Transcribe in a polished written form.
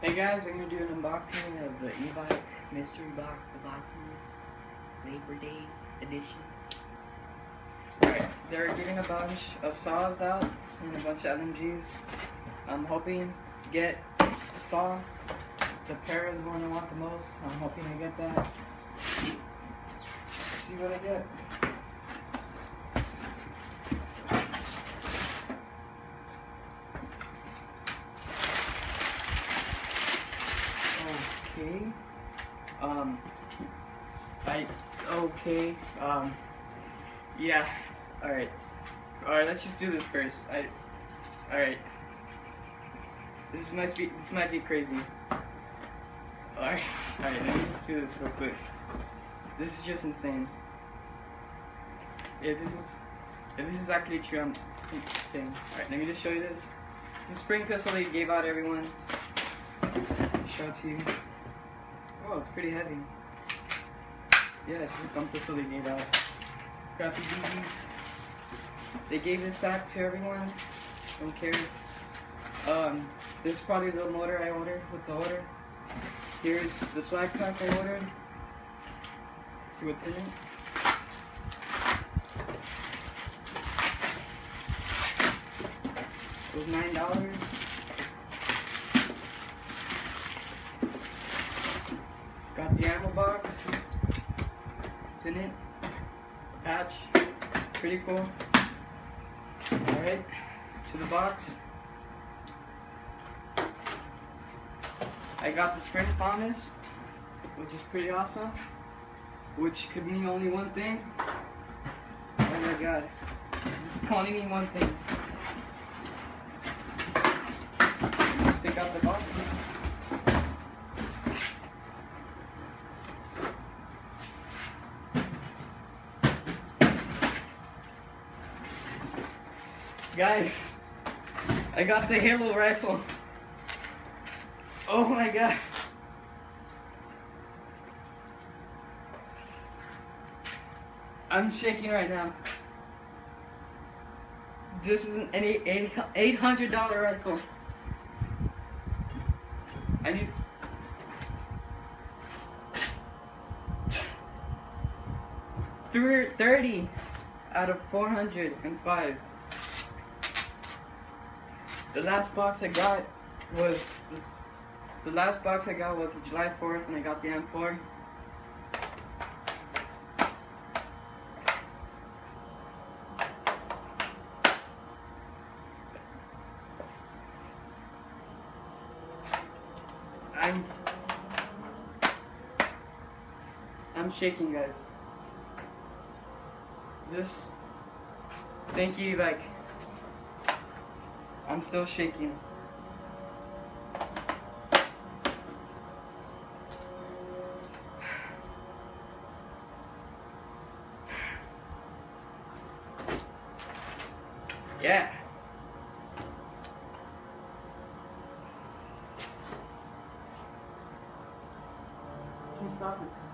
Hey guys, I'm going to do an unboxing of the YOU mystery box of awesomeness Labor Day edition. Alright, they're giving a bunch of saws out and a bunch of LMGs. I'm hoping to get the saw. The pair is the one I want the most. I'm hoping I get that. Let's see what I get. Yeah, alright, let's just do this first. Alright, this might be crazy. Alright, let me just do this real quick. This is just insane. If this is actually true, I'm insane. Alright, let me just show you this. This is a spring pistol they gave out to everyone. Show it to you. Oh, it's pretty heavy. Yeah, it's just a gun pistol they gave out. Crappy BBs. They gave this sack to everyone. Don't care. This is probably the motor I ordered with the order. Here's the swag pack I ordered. See what's in it. It was $9. Got the ammo box. What's in it? Patch. Pretty cool. Alright, to the box. I got the Spring Promise, which is pretty awesome. Which could mean only one thing. Oh my god. This can only mean one thing. Let's take out the box. Guys, I got the Halo rifle. Oh my god. I'm shaking right now. This is an $800 rifle. I need... $30 out of 405. The last box I got was July 4th when I got the M4. I'm shaking, guys. Thank you, like, I'm still shaking. Yeah. Can you stop it?